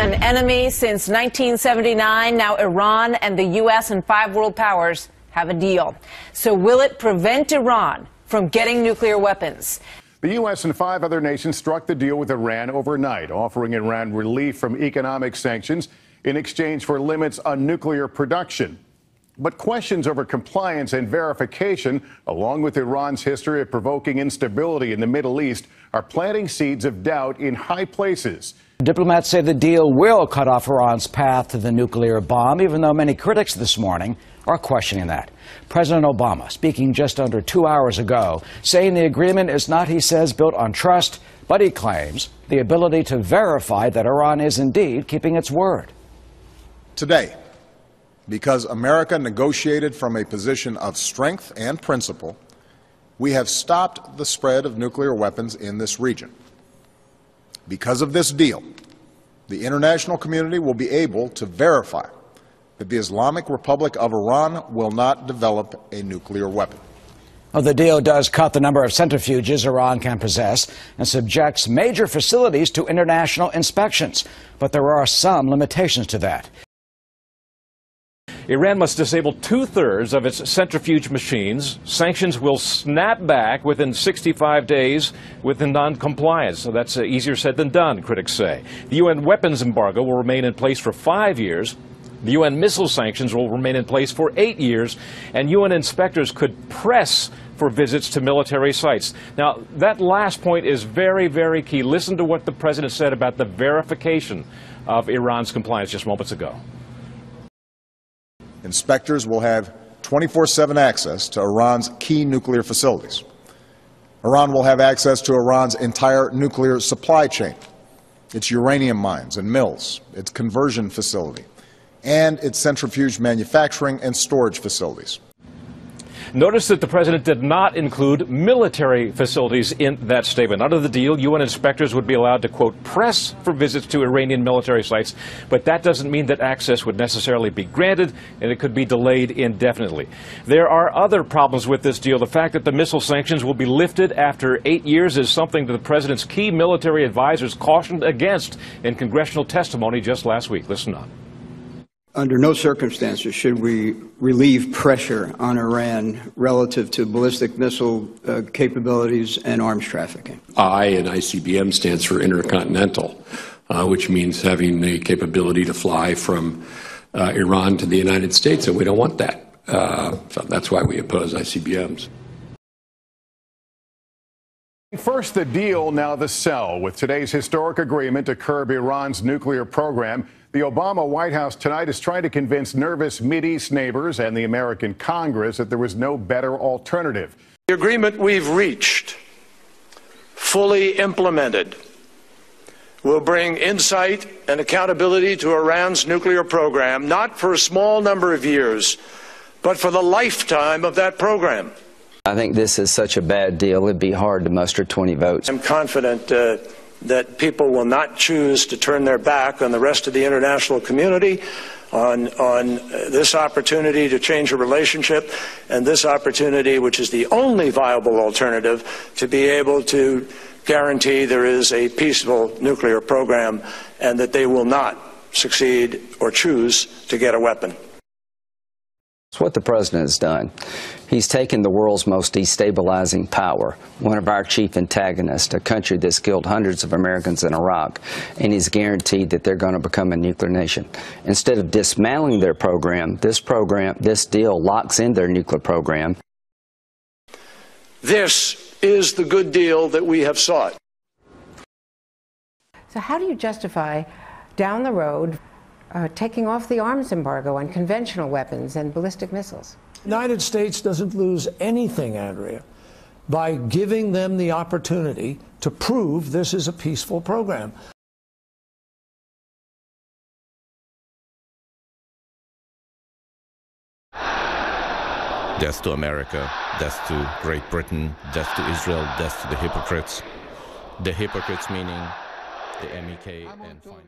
An enemy since 1979, now Iran and the U.S. and 5 world powers have a deal. So will it prevent Iran from getting nuclear weapons? The U.S. and 5 other nations struck the deal with Iran overnight, offering Iran relief from economic sanctions in exchange for limits on nuclear production. But questions over compliance and verification, along with Iran's history of provoking instability in the Middle East, are planting seeds of doubt in high places. Diplomats say the deal will cut off Iran's path to the nuclear bomb, even though many critics this morning are questioning that. President Obama, speaking just under 2 hours ago, saying the agreement is not, he says, built on trust, but he claims the ability to verify that Iran is indeed keeping its word. Today, because America negotiated from a position of strength and principle, we have stopped the spread of nuclear weapons in this region. Because of this deal, the international community will be able to verify that the Islamic Republic of Iran will not develop a nuclear weapon. Well, the deal does cut the number of centrifuges Iran can possess and subjects major facilities to international inspections. But there are some limitations to that. Iran must disable 2/3 of its centrifuge machines. Sanctions will snap back within 65 days with non-compliance. So that's easier said than done, critics say. The UN weapons embargo will remain in place for 5 years. The UN missile sanctions will remain in place for 8 years. And UN inspectors could press for visits to military sites. Now, that last point is very, very key. Listen to what the president said about the verification of Iran's compliance just moments ago. Inspectors will have 24/7 access to Iran's key nuclear facilities. Iran will have access to Iran's entire nuclear supply chain, its uranium mines and mills, its conversion facility, and its centrifuge manufacturing and storage facilities. Notice that the president did not include military facilities in that statement. Under the deal, UN inspectors would be allowed to, quote, press for visits to Iranian military sites, but that doesn't mean that access would necessarily be granted, and it could be delayed indefinitely. There are other problems with this deal. The fact that the missile sanctions will be lifted after 8 years is something that the president's key military advisors cautioned against in congressional testimony just last week. Listen up. Under no circumstances should we relieve pressure on Iran relative to ballistic missile capabilities and arms trafficking. I in ICBM stands for intercontinental, which means having the capability to fly from Iran to the United States, and we don't want that. So that's why we oppose ICBMs. First the deal, now the sell. With today's historic agreement to curb Iran's nuclear program, the Obama White House tonight is trying to convince nervous Mideast neighbors and the American Congress that there was no better alternative. The agreement we've reached, fully implemented, will bring insight and accountability to Iran's nuclear program, not for a small number of years, but for the lifetime of that program. I think this is such a bad deal, it'd be hard to muster 20 votes. I'm confident that people will not choose to turn their back on the rest of the international community, on this opportunity to change a relationship, and this opportunity, which is the only viable alternative, to be able to guarantee there is a peaceful nuclear program and that they will not succeed or choose to get a weapon. It's what the president has done. He's taken the world's most destabilizing power, one of our chief antagonists, a country that's killed hundreds of Americans in Iraq, and he's guaranteed that they're going to become a nuclear nation. Instead of dismantling their program, this deal locks in their nuclear program. This is the good deal that we have sought. So how do you justify down the road taking off the arms embargo on conventional weapons and ballistic missiles? The United States doesn't lose anything, Andrea, by giving them the opportunity to prove this is a peaceful program. Death to America, death to Great Britain, death to Israel, death to the hypocrites. The hypocrites meaning the MEK and finally...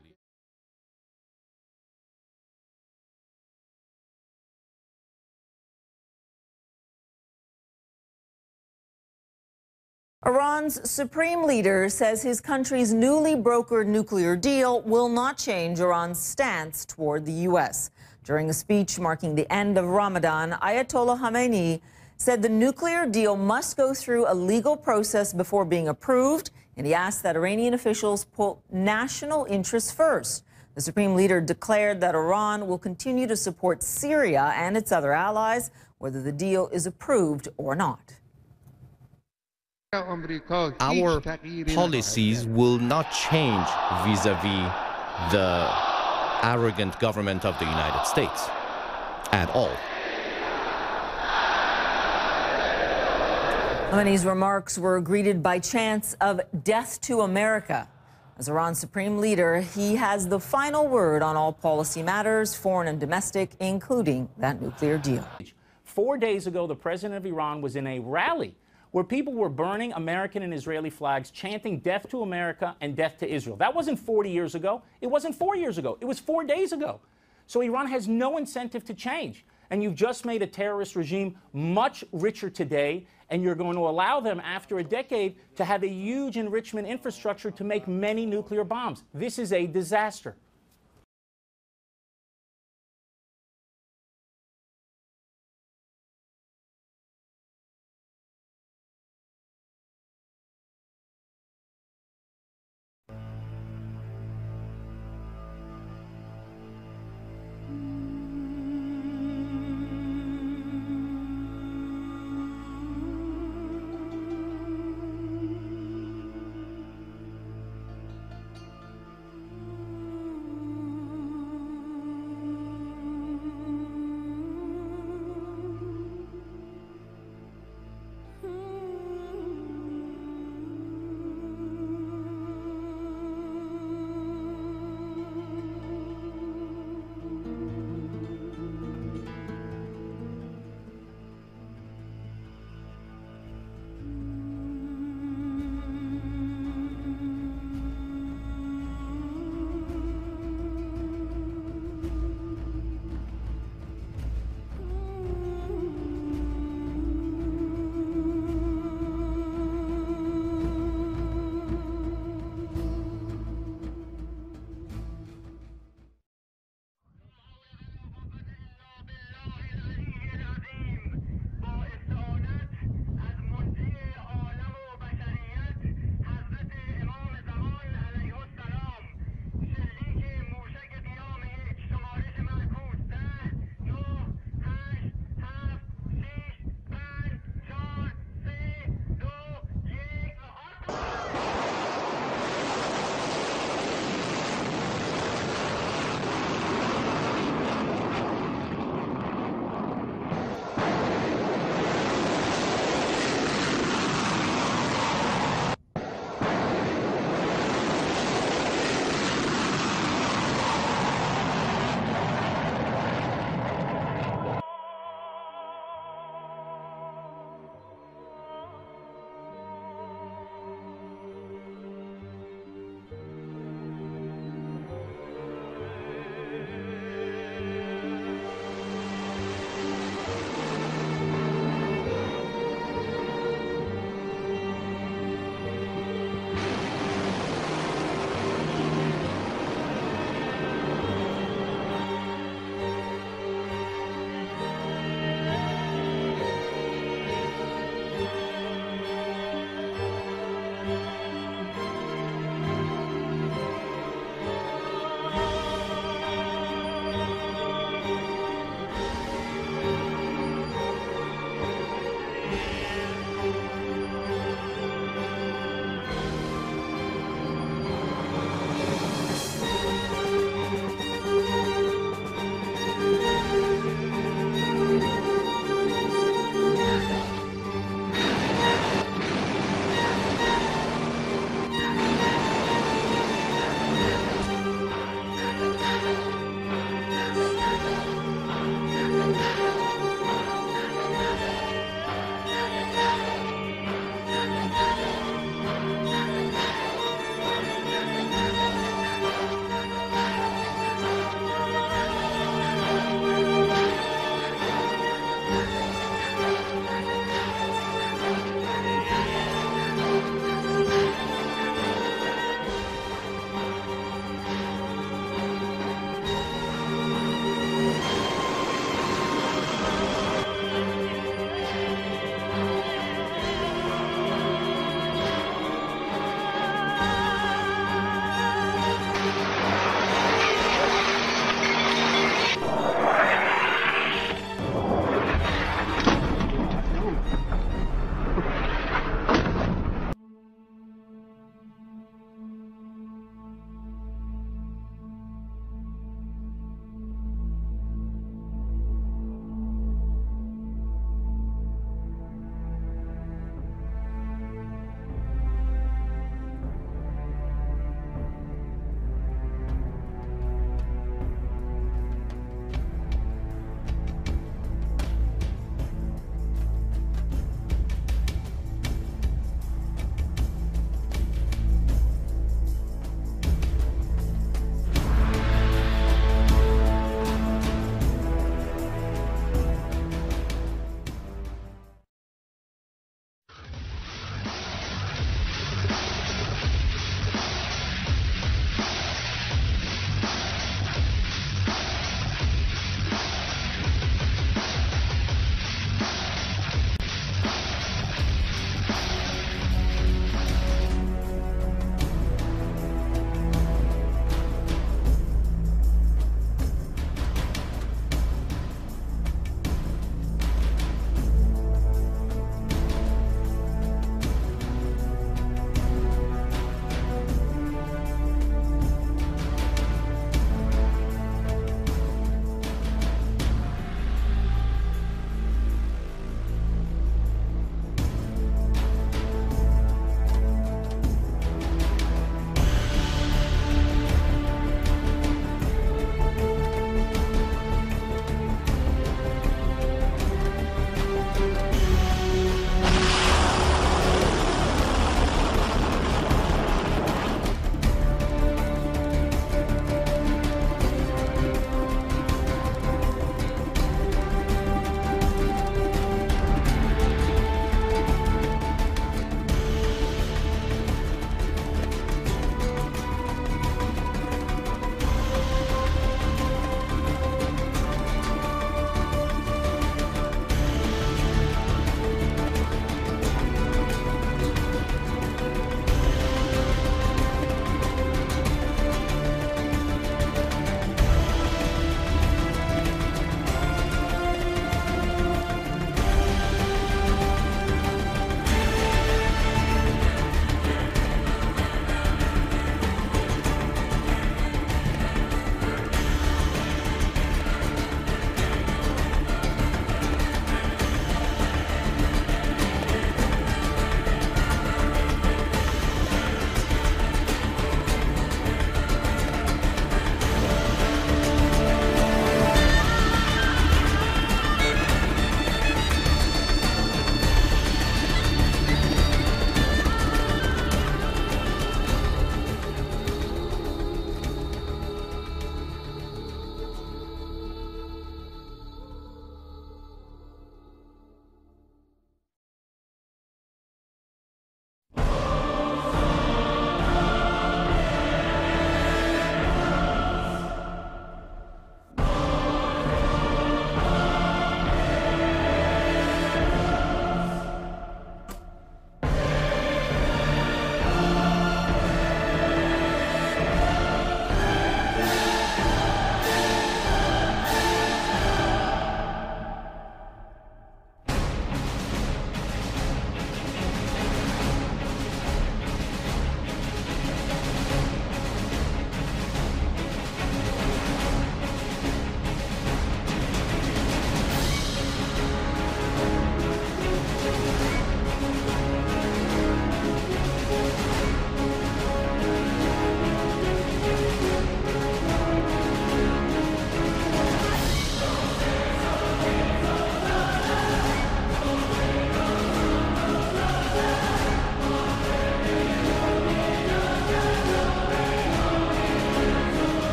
Iran's supreme leader says his country's newly brokered nuclear deal will not change Iran's stance toward the U.S. During a speech marking the end of Ramadan, Ayatollah Khamenei said the nuclear deal must go through a legal process before being approved, and he asked that Iranian officials put national interests first. The supreme leader declared that Iran will continue to support Syria and its other allies, whether the deal is approved or not. Our policies will not change vis-à-vis the arrogant government of the United States at all. Khamenei's remarks were greeted by chants of "Death to America." As Iran's supreme leader, he has the final word on all policy matters, foreign and domestic, including that nuclear deal. 4 days ago, the president of Iran was in a rally where people were burning American and Israeli flags, chanting "Death to America" and "Death to Israel." That wasn't 40 years ago. It wasn't 4 years ago. It was 4 days ago. So Iran has no incentive to change. And you've just made a terrorist regime much richer today, and you're going to allow them, after a decade, to have a huge enrichment infrastructure to make many nuclear bombs. This is a disaster.